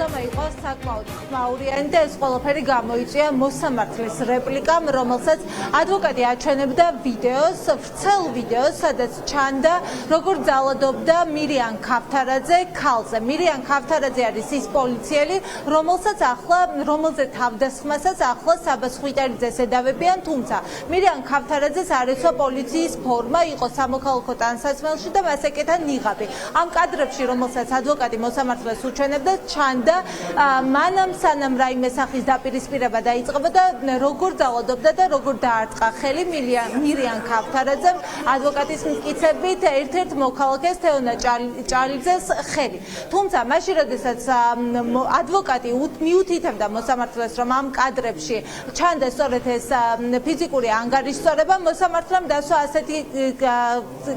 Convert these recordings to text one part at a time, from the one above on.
მოგზაურობა იყო საკმაოდ ხმაურიანი და ეს ყველაფერი გამოიწვია მოსამართლის რეპლიკამ, რომელსაც ადვოკატი აჩვენებდა ვიდეოს, ვრცელ ვიდეოს, სადაც ჩანდა, როგორ ძალადობდა მირიან ქავთარაძე ქალზე. მირიან ქავთარაძე არის ის პოლიციელი, რომელზე თავდასხმასაც ახლა საბას ხვიტარიძეს ედავებიან, თუმცა მირიან ქავთარაძეს არ ეცვა პოლიციის ფორმა, იყო სამოქალაქო ტანსაცმელში და მას ეკეთა ნიღაბი. ამ კადრებში, რომელსაც ადვოკატი მოსამართლეს უჩვენებდა, ჩანდა მანამ სანამ რაიმე სახის დაპირისპირება დაიწყებოდა, როგორ ძალადობდა და როგორ დაარტყა ხელი მირიან ქავთარაძემ ადვოკატის მტკიცებით ერთ-ერთ მოქალაქეს თეონა ჭალიძეს ხელი. თუმცა მაშინ, როდესაც ადვოკატი მიუთითებდა მოსამართლეს, რომ ამ კადრებში ჩანდა სწორედ ეს ფიზიკური ანგარიშსწორება, მოსამართლემ დასვა ასეთი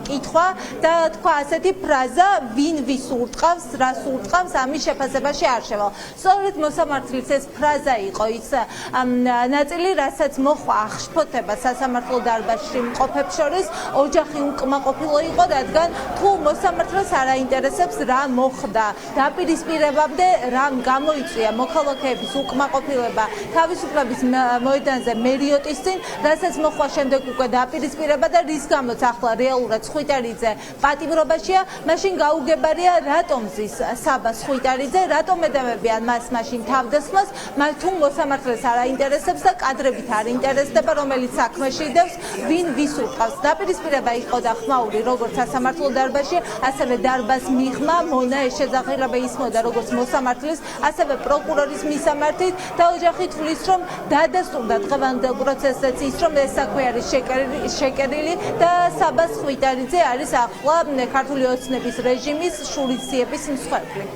კითხვა და თქვა ასეთი ფრაზა, ვინ ვის ურტყავს, რას ურტყავს, ამის შეფასებაში არ შევალ. სწორედ მოსამართლის ეს ფრაზა იყო ის ნაწილი, რასაც მოხვა აღშფოთება სასამართლო დარბაზში მყოფებს შორის, ოჯახი უკმაყოფილო იყო, რადგან თუ მოსამართლეს არ აინტერესებს რა მოხდა დაპირისპირებამდე, რამ გამოიწვია მოქალაქეების უკმაყოფილება თავისუფლების მოედანზე მერიოტის წინ, რასაც მოხვა შემდეგ უკვე დაპირისპირება და რის გამოც ახლა რეალურად ხვიტარიძე პატიმრობაშია, მაშინ გაუგებარია რატომ ზის საბას ხვიტარიძე, რატომ ედავებიან მას მაშინ თავდასხმას, თუ მოსამართლეს არ აინტერესებს და კადრებით არ ინტერესდება, რომელიც საქმეში იდევს, ვინ ვის ურტყავს. დაპირისპირება იყო და ხმაური როგორც სასამართლო დარბაზში, ასევე დარბაზ მიღმა მონა ეს შესაძლებლობა ისმოდა როგორც მოსამართლის, ასევე პროკურორის მისამართით და ოჯახი თვლის, რომ დადასტურდა დღევანდელ პროცესსაც ის, რომ ეს საქმე არის შეკერილი და საბას ხვიტარიძე არის ახლა ქართული ოცნების რეჟიმის შურისძიების მსხვერპლი.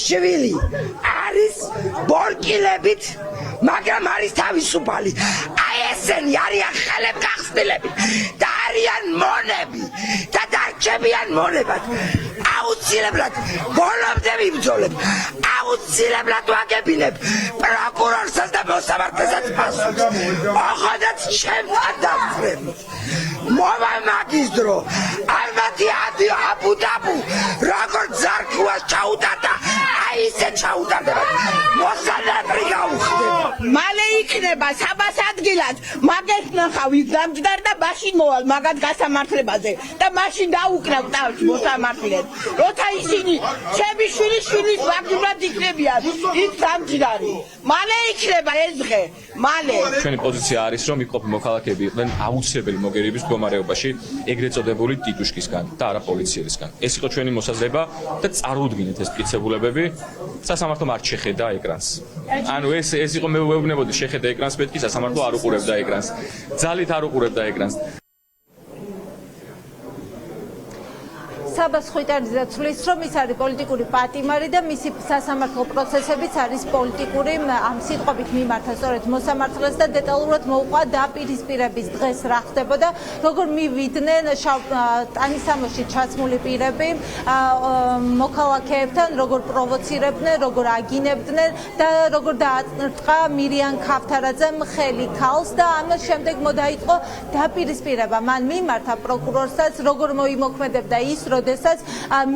შვილი არის ბორკილებით, მაგრამ არის თავისუფალი. აი ესენი არიან ხელებგახსნილები და არიან მონები და დარჩებიან მონებად. აუცილებლად ბოლომდე ვიბრძოლებ, აუცილებლად ვაგებინებ პროკურორსაც და მოსამართლესაც პასუხს. ოღონდ ჩემთან დავწრებით. მოვა მაგის დრო, ალმათი აბუდაბუ, როგორც ზარქუას ჩაუტარდა, აი ესე ჩაუტარდება. მოსამართლე გაუხდება. მალე იქნება საბას ადგილად, მაგას ნახავი დამჯდარ და მაშინ მოვალ მაგათ გასამართლებაზე და მაშინ დაუკრავ ტავს მოსამართლეს. როცა ისინი ჩემი შვილის ვაგიბრად იქნებიან, იქ დამჯდარი. მალე იქნება ეს დღე, მალე. ჩვენი პოზიცია არის, რომ იყოფი მოქალაქეები იყვნენ აუცილებელი მოგერიების მდგომარეობაში, ეგრეთ წოდებული ტიტუშკისგან და არა პოლიციელისგან. ეს იყო ჩვენი მოსაზრება და წარუდგინეთ ეს მტკიცებულებები. სასამართლომ არ შეხედა ეკრანს. ანუ ეს იყო მე ვეუბნებოდი შეხედა ეკრანს, მეთქი სასამართლო არ უყურებდა ეკრანს. ძალით არ უყურებდა ეკრანს. საბას ხვიტარიძე ცვლის, რომ ის არის პოლიტიკური პატიმარი და მისი სასამართლო პროცესებიც არის პოლიტიკური, ამ სიტყვებით მიმართა სწორედ მოსამართლეს და დეტალურად მოუყვა დაპირისპირების დღეს რა ხდებოდა, როგორ მივიდნენ ტანისამოში ჩაცმული პირები მოქალაქეებთან, როგორ პროვოცირებდნენ, როგორ აგინებდნენ და როგორ დაარტყა მირიან ქავთარაძემ ხელი ქალს და ამის შემდეგ მოდაიწყო დაპირისპირება. მან მიმართა პროკურორსაც, როგორ მოიმოქმედებდა ის, როდესაც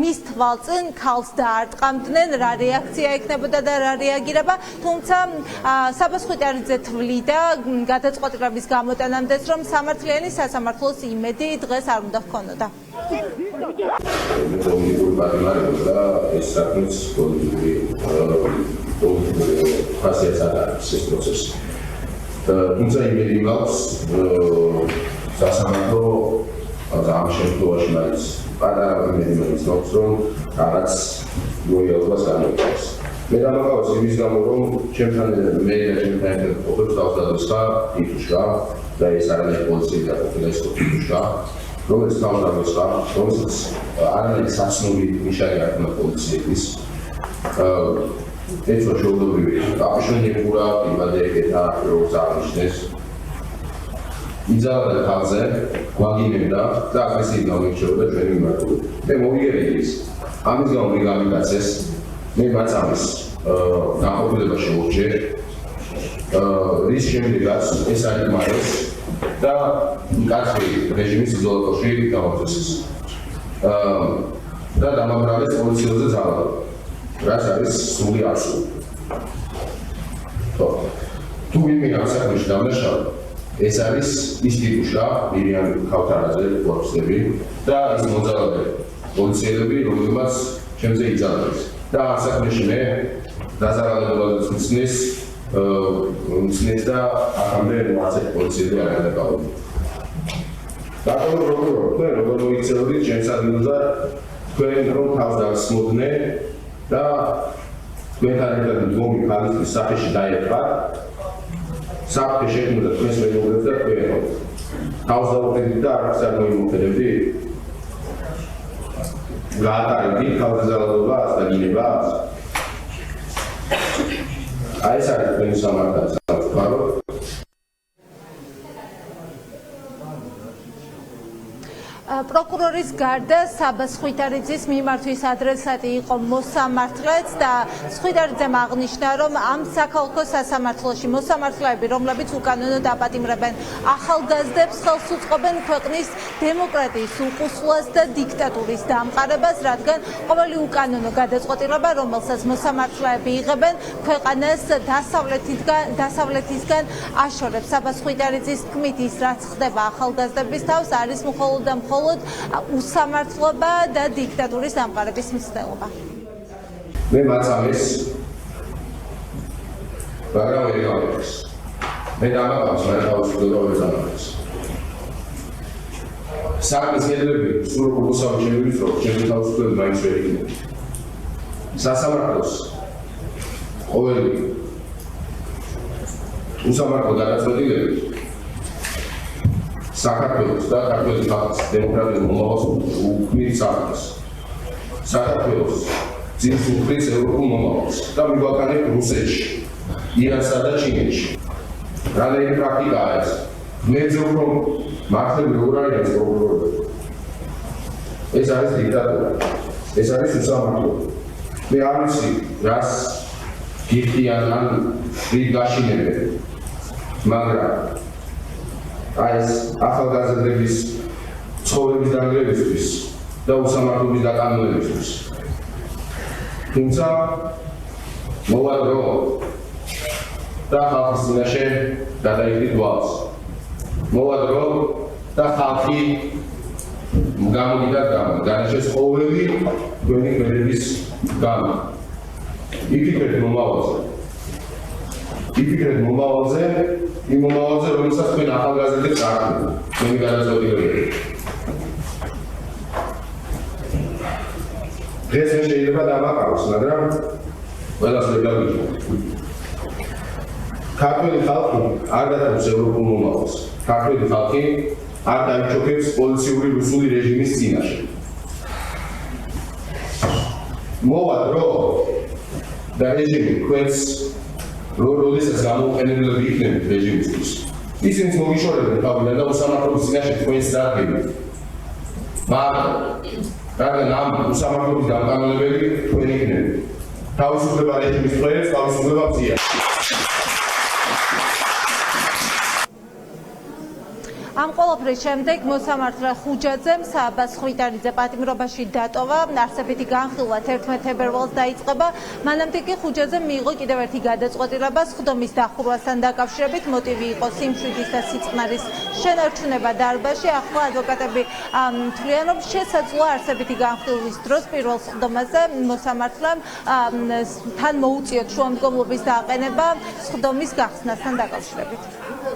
მის თვალწინ ქალს დაარტყამდნენ, რა რეაქცია იქნებოდა და რა რეაგირება, თუმცა საბას ხვიტარიძე თვლიდა გადაწყვეტილების გამოტანამდეც, რომ სამართლიანი სასამართლოს იმედი დღეს არ უნდა ჰქონოდა. პოლიტიკური პატიმარება და ეს საქმეც პოლიტიკური ხასიათს აქვს ეს პროცესი. თუმცა იმედი მაქვს სასამართლო ამ შემთხვევაში მაინც პატარა იმედი მაინც მაქვს, რომ რაღაც ლოიალობას გამოიჩენს. მე დამაყავს იმის გამო, რომ ჩემთან მე და ჩემთან ერთად ყოფილ თავდადოსა ტიტუშკა და ეს არის პოლიციის და ყოფილის ტიტუშკა, რომელიც თავდადოსა, რომელიც არის საცნობი ნიშანი აქვს პოლიციის. ეს შეუძლებელი აფშენებურა იმადეკეთა როგორც აღნიშნეს იძალა თავზე გვაგინებდა და აგრესიით გამიჩნდა ჩვენი მიმართულებით. მე მოვიგებდი ის ამის გამო მე გამიგაცეს მე მაწამის დაყოფილება შეურჩე რის შემდეგაც ეს არიმარეს და კაცი რეჟიმის იზოლატორში გამოცეს და დამაბრალეს პოლიციაზე ძალა რაც არის სული აბსურდი. თუ ვინმე ამ საქმეში დამნაშავე ეს არის ის ტიტუშკა მირიან ქავთარაძე ვაფსები და ის მოძალადე პოლიციელები რომლებმაც ჩემზე იძალეს და ამ საქმეში მე დაზარალებულად მცნეს და აქამდე მაცეთ პოლიციელი არ გადაგავდი. დაკავო პროკურორი თქვენ როგორ მოიქცეოდით ჩემს ადგილზე თქვენ რომ თავს დასმოდნენ და თქვენთან ერთად მდგომი ხალხის სახეში დაერქვა საფრთხე შექმნიდა თქვენს მეგობრებს და თქვენ თავს დაუყენდით და არც არ მოიმოქმედებდი გაატარებდი თავგაზრდობას და გინებას აი ეს არის თქვენი სამართალი სამწუხარო პროკურორის გარდა საბას ხვიტარიძის მიმართვის ადრესატი იყო მოსამართლეც და ხვიტარიძემ აღნიშნა, რომ ამ საქალაქო სასამართლოში მოსამართლეები, რომლებიც უკანონო დაპატიმრებენ ახალგაზრდებს, ხელს უწყობენ ქვეყნის დემოკრატიის უყუსლას და დიქტატურის დამყარებას, რადგან ყოველი უკანონო გადაწყვეტილება, რომელსაც მოსამართლეები იღებენ, ქვეყანას დასავლეთისგან აშორებს. საბას ხვიტარიძის თქმით, ის რაც ხდება ახალგაზრდების თავს, არის მხოლოდ და მხოლოდ უსამართლობა და დიქტატურის დამყარების მცდელობა. მე მაწამეს მაგრამ ვერ გავიქცეს. მე დამაყავს მე თავისუფლება ვერ დამაყავს. საქმის კედლები სულ უბრალოდ ჩემთვის რომ ჩემი თავისუფლება მაინც ვერ იქნება. სასამართლოს ყოველი უსამართლო გადაწყვეტილებით საქართველოს და საქართველოს ხალხის დემოკრატიულ მომავალს უქმნის საფრთხეს. საქართველოს ძირს უქმნის ევროპულ მომავალს და მიგვაყენებს რუსეთში, ირანსა და ჩინეთში. რამდენი პრაქტიკაა ეს? მე ვძობ რომ მართლები როგორ არის პროკურორი. ეს არის დიქტატურა. ეს არის უსამართლობა. მე არ ვიცი რას გიხდიან ან რით გაშინებენ. მაგრამ ეს ახალგაზრდების ცხოვრების დანგრევისთვის და უსამართლობის დაკანონებისთვის. თუმცა მოვა დრო და ხალხის წინაშე გადაიგდით ვალს. მოვა დრო და ხალხი გამოგიდათ განაჩეს ყოველი თქვენი ქმედების გამო. იფიქრეთ მომავალზე. იფიქრეთ მომავალზე, იმ მომავალზე, რომელსაც თქვენ ახალგაზრდებს წარდგენთ, თქვენი გადაწყვეტილებები. დღეს მე შეიძლება დამაყაროს, მაგრამ ყველას ვერ გავიგებთ. ქართველი ხალხი არ დათანხმს ევროპულ მომავალს. ქართველი ხალხი არ დაიჩოქებს პოლიციური რუსული რეჟიმის წინაშე. მოვა დრო და რეჟიმი თქვენს როდესაც გამოუყენებლები იქნებით რეჟიმისთვის. ისინიც მოგიშორებენ თავიდან და უსამართლობის წინაშე თქვენს დადგენთ. მაგრამ რადგან ამ უსამართლობის დამკანონებელი თქვენ იქნებით. თავისუფლება რეჟიმის წვერებს, თავისუფლება მზია. ამ ყველაფრის შემდეგ მოსამართლე ხუჯაძემ სააბას ხვიტარიძე პატიმრობაში დატოვა, არსებითი განხილვა 11 თებერვალს დაიწყება. მანამდე კი ხუჯაძემ მიიღო კიდევ ერთი გადაწყვეტილება სხდომის დახურვასთან დაკავშირებით, მოტივი იყო სიმშვიდის და სიწყნარის შენარჩუნება დარბაზში. ახლა ადვოკატები თვლიან, რომ შესაძლოა არსებითი განხილვის დროს პირველ სხდომაზე მოსამართლემ თან მოუწიოთ შუამდგომლობის დააყენება სხდომის გახსნასთან დაკავშირებით.